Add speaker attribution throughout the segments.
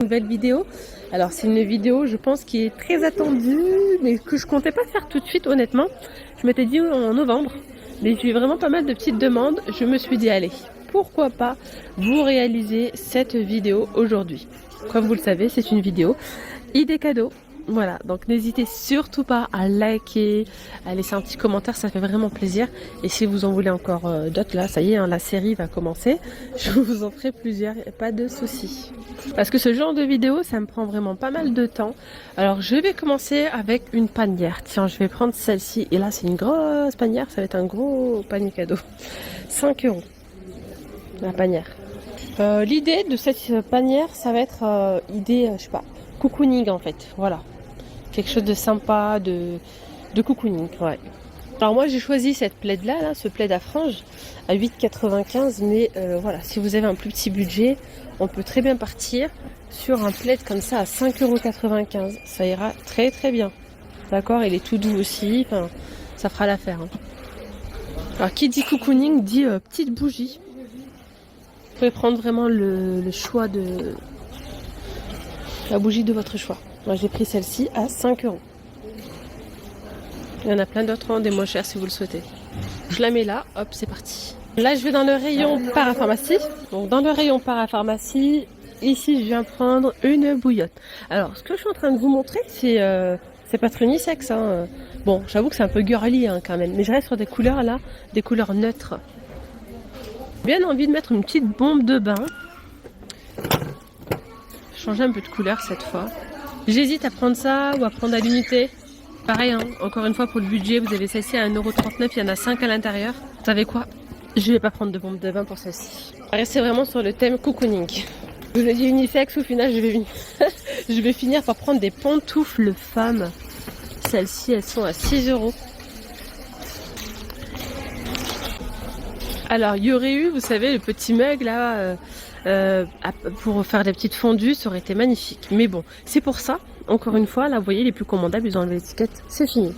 Speaker 1: Nouvelle vidéo. Alors c'est une vidéo je pense qui est très attendue mais que je comptais pas faire tout de suite honnêtement. Je m'étais dit en novembre mais j'ai eu vraiment pas mal de petites demandes. Je me suis dit allez, pourquoi pas vous réaliser cette vidéo aujourd'hui. Comme vous le savez, c'est une vidéo idée cadeau. Voilà, donc n'hésitez surtout pas à liker, à laisser un petit commentaire, ça fait vraiment plaisir. Et si vous en voulez encore d'autres, là, ça y est, hein, la série va commencer. Je vous en ferai plusieurs, pas de soucis. Parce que ce genre de vidéo, ça me prend vraiment pas mal de temps. Alors je vais commencer avec une panière. Tiens, je vais prendre celle-ci. Et là, c'est une grosse panière, ça va être un gros panier cadeau. 5 € la panière. L'idée de cette panière, ça va être idée, je sais pas, cocooning en fait, voilà. Quelque chose de sympa, de cocooning, ouais. Alors moi j'ai choisi cette plaid là, ce plaid à franges à 8,95 mais voilà, si vous avez un plus petit budget, on peut très bien partir sur un plaid comme ça à 5,95 €. Ça ira très très bien. D'accord, il est tout doux aussi, enfin, ça fera l'affaire. Hein. Alors qui dit cocooning dit petite bougie. Vous pouvez prendre vraiment le choix de la bougie de votre choix. Moi j'ai pris celle-ci à 5 €. Il y en a plein d'autres, hein, des moins chers si vous le souhaitez. Je la mets là, hop, c'est parti. Là je vais dans le rayon parapharmacie. Donc dans le rayon parapharmacie, ici je viens prendre une bouillotte. Alors ce que je suis en train de vous montrer, c'est pas très unisexe. Hein. Bon, j'avoue que c'est un peu girly hein, quand même. Mais je reste sur des couleurs là, des couleurs neutres. J'ai bien envie de mettre une petite bombe de bain. Changer un peu de couleur cette fois. J'hésite à prendre ça ou à prendre à l'unité. Pareil, hein, encore une fois pour le budget, vous avez celle-ci à 1,39 €, il y en a 5 à l'intérieur. Vous savez quoi? Je vais pas prendre de bombe de bain pour celle-ci. Restez vraiment sur le thème cocooning. Je vous ai dit unisexe, au final je vais finir par prendre des pantoufles femmes. Celles-ci, elles sont à 6 €. Alors il y aurait eu, vous savez, le petit mug là, pour faire des petites fondues, ça aurait été magnifique. Mais bon, c'est pour ça, encore une fois, là vous voyez les plus commandables, ils ont enlevé l'étiquette, c'est fini.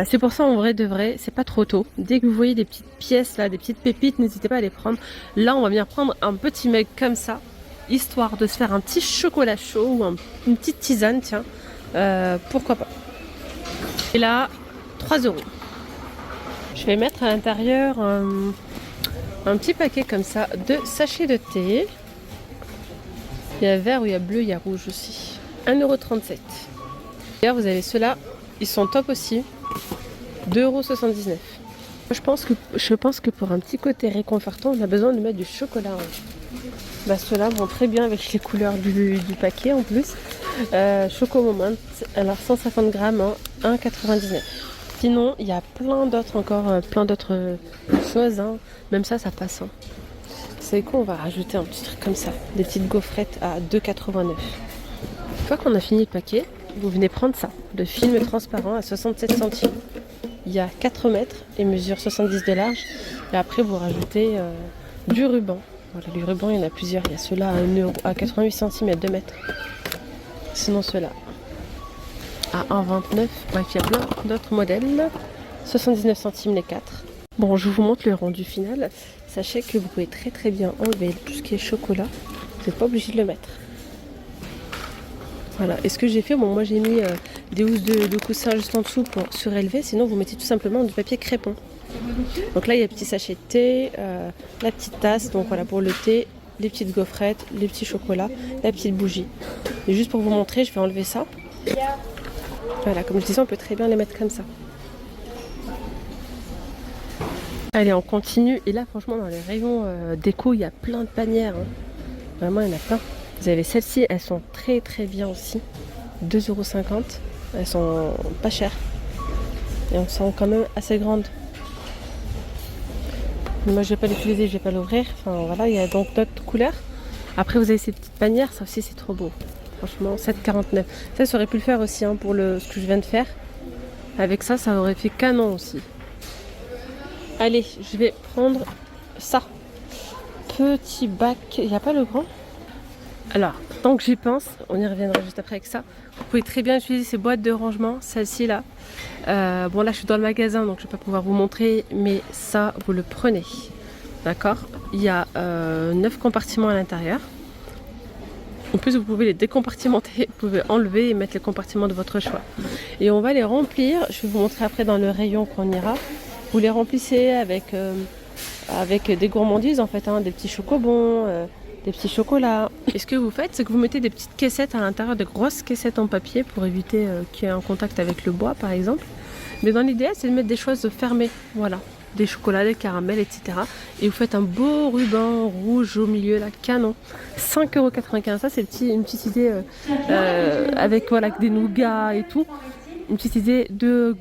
Speaker 1: C'est pour ça en vrai de vrai, c'est pas trop tôt. Dès que vous voyez des petites pièces là, des petites pépites, n'hésitez pas à les prendre. Là on va venir prendre un petit mug comme ça, histoire de se faire un petit chocolat chaud ou une petite tisane, tiens, pourquoi pas. Et là, 3 €. Je vais mettre à l'intérieur un petit paquet comme ça de sachets de thé. Il y a vert, il y a bleu, il y a rouge aussi. 1,37 €. D'ailleurs, vous avez ceux-là, ils sont top aussi. 2,79 €. Je pense que pour un petit côté réconfortant, on a besoin de mettre du chocolat. Bah, ceux-là vont très bien avec les couleurs du paquet en plus. Choco Moment, alors 150 grammes, hein, 1,99 €. Sinon, il y a plein d'autres encore, plein d'autres choses. Hein. Même ça passe. Hein. Vous savez quoi, on va rajouter un petit truc comme ça. Des petites gaufrettes à 2,89 €. Une fois qu'on a fini le paquet, vous venez prendre ça. Le film transparent à 67 centimes. Il y a 4 mètres et mesure 70 de large. Et après, vous rajoutez du ruban. Voilà, du ruban, il y en a plusieurs. Il y a ceux-là à 1 € à 88 centimes et à 2 mètres. Sinon, ceux-là à 1,29 €. Bref, il y a plein d'autres modèles. 79 centimes les 4. Bon, je vous montre le rendu final. Sachez que vous pouvez très très bien enlever tout ce qui est chocolat. Vous n'êtes pas obligé de le mettre. Voilà. Et ce que j'ai fait, bon, moi j'ai mis des housses de coussin juste en dessous pour surélever. Sinon, vous mettez tout simplement du papier crépon. Donc là, il y a le petit sachet de thé, la petite tasse. Donc voilà, pour le thé, les petites gaufrettes, les petits chocolats, la petite bougie. Et juste pour vous montrer, je vais enlever ça. Voilà, comme je disais, on peut très bien les mettre comme ça. Allez, on continue. Et là, franchement, dans les rayons déco, il y a plein de panières. Hein. Vraiment, il y en a plein. Vous avez celles-ci, elles sont très très bien aussi. 2,50 €. Elles sont pas chères. Et elles sont quand même assez grandes. Mais moi, je vais pas l'utiliser, je vais pas l'ouvrir. Enfin, voilà, il y a donc d'autres couleurs. Après, vous avez ces petites panières. Ça aussi, c'est trop beau. Franchement, 7,49 €. Ça aurait pu le faire aussi hein, pour ce que je viens de faire. Avec ça, ça aurait fait canon aussi. Allez, je vais prendre ça. Petit bac. Il n'y a pas le grand? Alors, tant que j'y pense, on y reviendra juste après avec ça. Vous pouvez très bien utiliser ces boîtes de rangement, celle-ci là. Bon, là, je suis dans le magasin, donc je ne vais pas pouvoir vous montrer. Mais ça, vous le prenez. D'accord? Il y a 9 compartiments à l'intérieur. En plus, vous pouvez les décompartimenter, vous pouvez enlever et mettre les compartiments de votre choix. Et on va les remplir, je vais vous montrer après dans le rayon qu'on ira. Vous les remplissez avec des gourmandises en fait, hein, des petits chocobons, des petits chocolats. Et ce que vous faites, c'est que vous mettez des petites caissettes à l'intérieur, de grosses caissettes en papier pour éviter qu'il y ait un contact avec le bois par exemple. Mais dans l'idéal, c'est de mettre des choses fermées, voilà. Des chocolats, des caramels, etc. Et vous faites un beau ruban rouge au milieu, là, canon. 5,95 €. Ça, c'est une petite idée avec voilà, des nougats et tout. Une petite idée de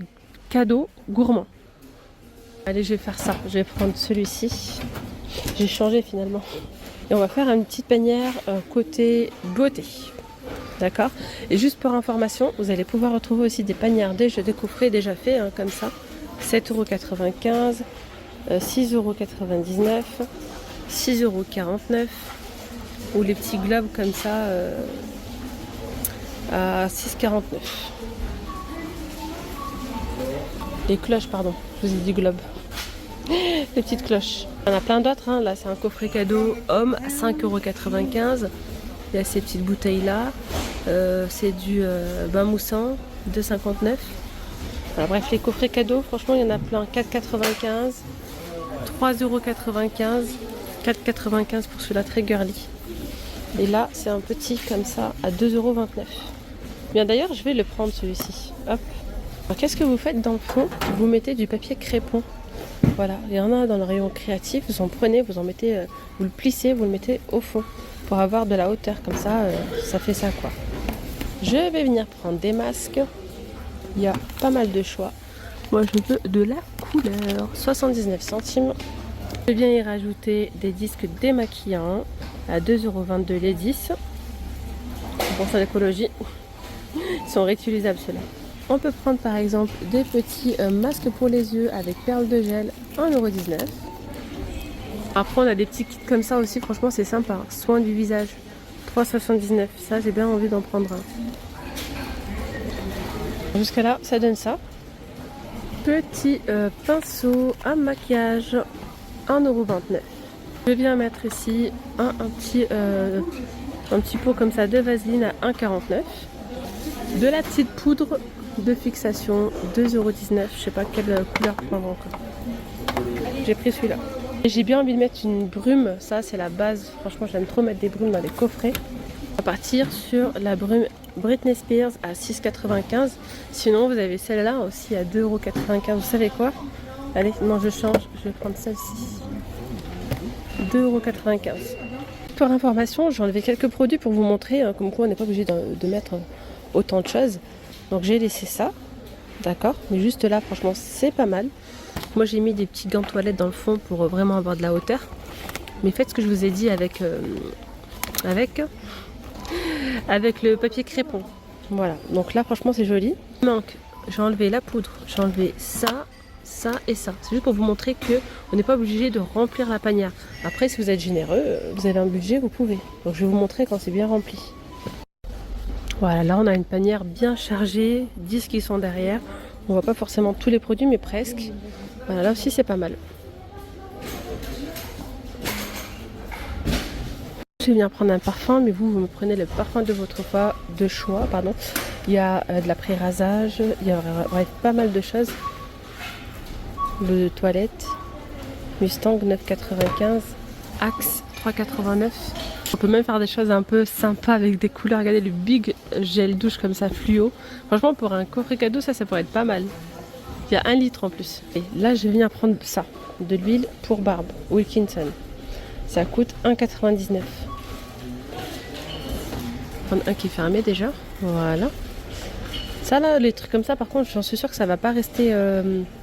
Speaker 1: cadeau gourmand. Allez, je vais faire ça. Je vais prendre celui-ci. J'ai changé finalement. Et on va faire une petite panière côté beauté. D'accord. Et juste pour information, vous allez pouvoir retrouver aussi des panières déjà découpées, déjà faits, hein, comme ça. 7,95 €, 6,99 €, 6,49 € ou les petits globes comme ça à 6,49 €. Les cloches, pardon, je vous ai dit globe. Les petites cloches. Il y en a plein d'autres, hein. Là c'est un coffret cadeau homme à 5,95 €. Il y a ces petites bouteilles là. C'est du bain moussant, 2,59 €. Alors, bref, les coffrets cadeaux, franchement, il y en a plein. 4,95 €, 3,95 €, 4,95 € pour celui-là très girly. Et là, c'est un petit comme ça à 2,29 €. Bien d'ailleurs, je vais le prendre celui-ci. Hop. Alors, qu'est-ce que vous faites dans le fond? Vous mettez du papier crépon. Voilà, il y en a dans le rayon créatif. Vous en prenez, vous en mettez, vous le plissez, vous le mettez au fond pour avoir de la hauteur. Comme ça, ça fait ça quoi. Je vais venir prendre des masques. Il y a pas mal de choix. Moi, je veux de la couleur. 79 centimes. Je viens y rajouter des disques démaquillants à 2,22 € les 10. On pense à l'écologie. Ils sont réutilisables ceux-là. On peut prendre par exemple des petits masques pour les yeux avec perles de gel, 1,19 €. Après, on a des petits kits comme ça aussi. Franchement, c'est sympa. Soins du visage, 3,79 €. Ça, j'ai bien envie d'en prendre un. Jusqu'à là, ça donne ça. Petit pinceau à maquillage, 1,29 €. Je viens mettre ici un petit pot comme ça de vaseline à 1,49 €. De la petite poudre de fixation, 2,19 €. Je sais pas quelle couleur prendre encore. J'ai pris celui-là. Et j'ai bien envie de mettre une brume. Ça, c'est la base. Franchement, j'aime trop mettre des brumes dans les coffrets. On va partir sur la brume Britney Spears à 6,95 €. Sinon, vous avez celle-là aussi à 2,95 €. Vous savez quoi? Allez, non, je change. Je vais prendre celle-ci. 2,95 €. Pour information, j'ai enlevé quelques produits pour vous montrer, hein, comme quoi on n'est pas obligé de mettre autant de choses. Donc, j'ai laissé ça. D'accord? Mais juste là, franchement, c'est pas mal. Moi, j'ai mis des petits gants de toilette dans le fond pour vraiment avoir de la hauteur. Mais faites ce que je vous ai dit avec le papier crépon. Voilà, donc là franchement c'est joli. Il manque, j'ai enlevé la poudre, j'ai enlevé ça, ça et ça. C'est juste pour vous montrer que on n'est pas obligé de remplir la panière. Après, si vous êtes généreux, vous avez un budget, vous pouvez. Donc je vais vous montrer quand c'est bien rempli. Voilà, là on a une panière bien chargée, 10 qui sont derrière. On voit pas forcément tous les produits, mais presque. Voilà, là aussi c'est pas mal. Je viens prendre un parfum, mais vous me prenez le parfum de votre choix. Pardon. Il y a de l'après-rasage, il y a pas mal de choses. Le toilette, Mustang 9,95, Axe 3,89. On peut même faire des choses un peu sympas avec des couleurs. Regardez le big gel douche comme ça, fluo. Franchement, pour un coffret cadeau, ça pourrait être pas mal. Il y a 1 litre en plus. Et là, je viens prendre ça, de l'huile pour barbe, Wilkinson. Ça coûte 1,99 €. Prendre un qui est fermé déjà. Voilà. Ça là, les trucs comme ça, par contre, j'en suis sûre que ça va pas rester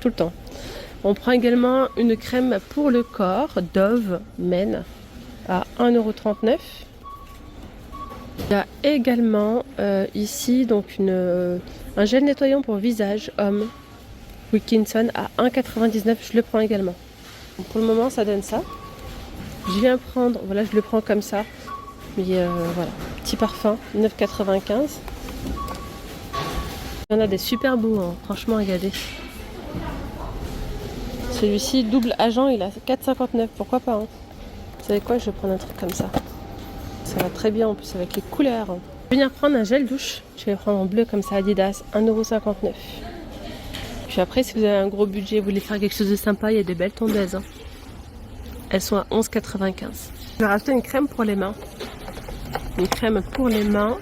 Speaker 1: tout le temps. On prend également une crème pour le corps, Dove Men, à 1,39 €. Il y a également ici donc un gel nettoyant pour visage homme, Wilkinson, à 1,99 €. Je le prends également. Donc pour le moment, ça donne ça. Je viens prendre, voilà, je le prends comme ça. Mais voilà, petit parfum, 9,95 €. Il y en a des super beaux, hein. Franchement, regardez. Celui-ci, double agent, il a 4,59 €. Pourquoi pas, hein. Vous savez quoi, je vais prendre un truc comme ça. Ça va très bien en plus avec les couleurs. Je vais venir prendre un gel douche. Je vais prendre en bleu comme ça, Adidas, 1,59 €. Puis après, si vous avez un gros budget, vous voulez faire quelque chose de sympa, il y a des belles tondeuses. Elles sont à 11,95 €. Je vais rajouter une crème pour les mains. Une crème pour les mains.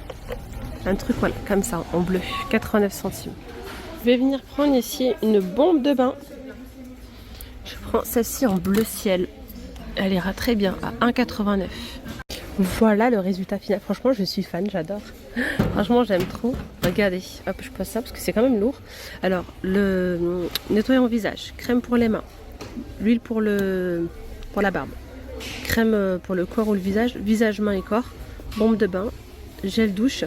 Speaker 1: Un truc voilà, comme ça, en bleu, 89 centimes. Je vais venir prendre ici une bombe de bain. Je prends celle-ci en bleu ciel. Elle ira très bien à 1,89 €. Voilà le résultat final. Franchement, je suis fan, j'adore. Franchement, j'aime trop. Regardez, hop, je pose ça parce que c'est quand même lourd. Alors, le nettoyant visage, crème pour les mains, l'huile pour la barbe, crème pour le corps ou le visage, visage, main et corps, bombe de bain, gel douche.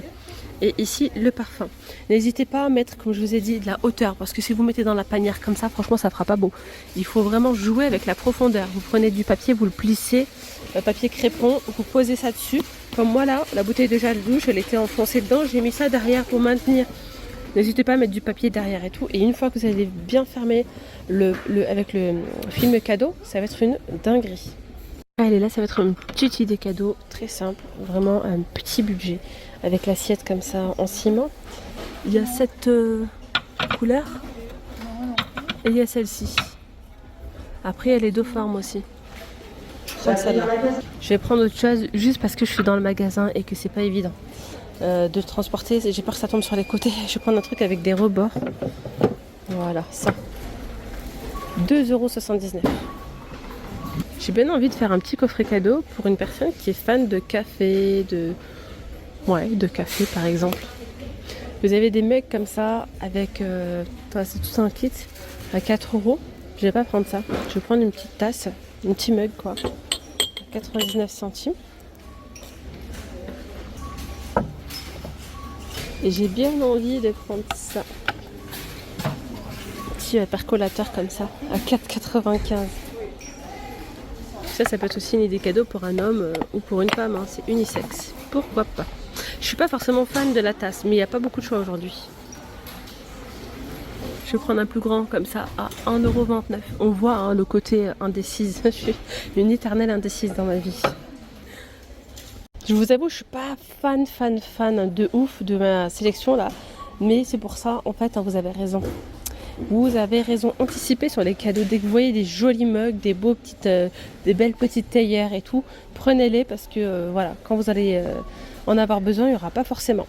Speaker 1: Et ici, le parfum. N'hésitez pas à mettre, comme je vous ai dit, de la hauteur. Parce que si vous mettez dans la panière comme ça, franchement, ça fera pas beau. Il faut vraiment jouer avec la profondeur. Vous prenez du papier, vous le plissez, papier crépon, vous posez ça dessus. Comme moi là, la bouteille de gel douche, elle était enfoncée dedans. J'ai mis ça derrière pour maintenir. N'hésitez pas à mettre du papier derrière et tout. Et une fois que vous avez bien fermé avec le film cadeau, ça va être une dinguerie. Allez, là, ça va être une petite idée cadeau, très simple, vraiment un petit budget, avec l'assiette comme ça en ciment. Il y a cette couleur et il y a celle-ci. Après, il y a les deux formes aussi. Celle-là. Je vais prendre autre chose juste parce que je suis dans le magasin et que c'est pas évident de transporter. J'ai peur que ça tombe sur les côtés. Je vais prendre un truc avec des rebords. Voilà, ça. 2,79 €. J'ai bien envie de faire un petit coffret cadeau pour une personne qui est fan de café, de café par exemple. Vous avez des mugs comme ça avec, c'est tout un kit à 4 €. Je vais pas prendre ça. Je vais prendre une petite tasse, un petit mug quoi, 99 centimes. Et j'ai bien envie de prendre ça. Petit percolateur comme ça à 4,95 €. Ça peut être aussi une idée cadeau pour un homme ou pour une femme, hein. C'est unisexe. Pourquoi pas? Je suis pas forcément fan de la tasse, mais il n'y a pas beaucoup de choix aujourd'hui. Je vais prendre un plus grand comme ça à 1,29 €. On voit hein, le côté indécise. Je suis une éternelle indécise dans ma vie. Je vous avoue, je suis pas fan de ouf de ma sélection là. Mais c'est pour ça, en fait, hein, vous avez raison. Vous avez raison, anticipez sur les cadeaux. Dès que vous voyez des jolis mugs, des belles petites théières et tout, prenez-les parce que voilà, quand vous allez en avoir besoin, il n'y aura pas forcément.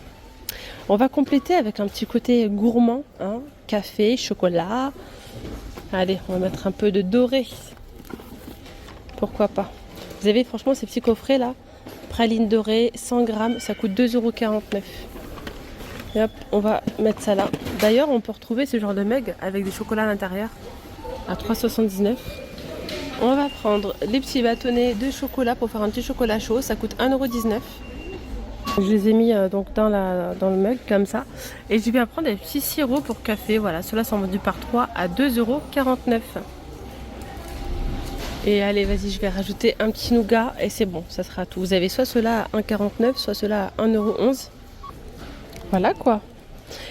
Speaker 1: On va compléter avec un petit côté gourmand, hein, café, chocolat. Allez, on va mettre un peu de doré. Pourquoi pas. Vous avez franchement ces petits coffrets là, praline dorée, 100 grammes, ça coûte 2,49 €. Et hop, on va mettre ça là. D'ailleurs, on peut retrouver ce genre de mug avec des chocolats à l'intérieur à 3,79 €. On va prendre les petits bâtonnets de chocolat pour faire un petit chocolat chaud. Ça coûte 1,19 €. Je les ai mis donc dans le mug comme ça. Et je vais prendre des petits sirops pour café. Voilà, ceux-là sont vendus par 3 à 2,49 €. Et allez, vas-y, je vais rajouter un petit nougat et c'est bon, ça sera tout. Vous avez soit ceux-là à 1,49 €, soit ceux-là à 1,11 €. Voilà quoi.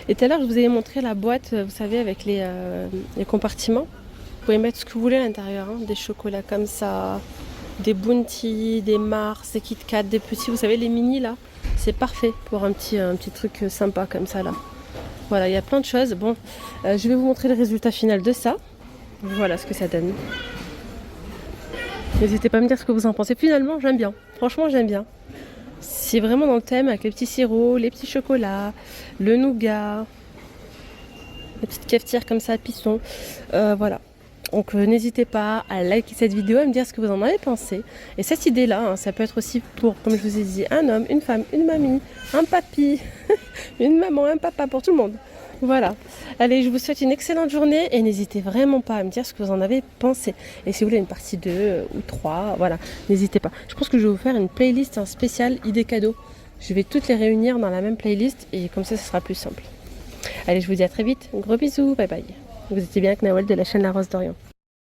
Speaker 1: Et tout à l'heure, je vous avais montré la boîte, vous savez, avec les compartiments. Vous pouvez mettre ce que vous voulez à l'intérieur, hein. Des chocolats comme ça, des Bounty, des Mars, des Kit Kat, des petits, vous savez, les mini là. C'est parfait pour un petit truc sympa comme ça là. Voilà, il y a plein de choses. Bon, je vais vous montrer le résultat final de ça. Voilà ce que ça donne. N'hésitez pas à me dire ce que vous en pensez. Finalement, j'aime bien. Franchement, j'aime bien. C'est vraiment dans le thème avec les petits sirops, les petits chocolats, le nougat, les petites cafetières comme ça à piston. Voilà. Donc n'hésitez pas à liker cette vidéo, à me dire ce que vous en avez pensé. Et cette idée-là, hein, ça peut être aussi pour, comme je vous ai dit, un homme, une femme, une mamie, un papy, une maman, un papa, pour tout le monde. Voilà. Allez, je vous souhaite une excellente journée et n'hésitez vraiment pas à me dire ce que vous en avez pensé. Et si vous voulez une partie 2 ou 3, voilà, n'hésitez pas. Je pense que je vais vous faire une playlist spéciale idées cadeaux. Je vais toutes les réunir dans la même playlist et comme ça, ce sera plus simple. Allez, je vous dis à très vite. Gros bisous, bye bye. Vous étiez bien avec Nawel de la chaîne La Rose d'Orient.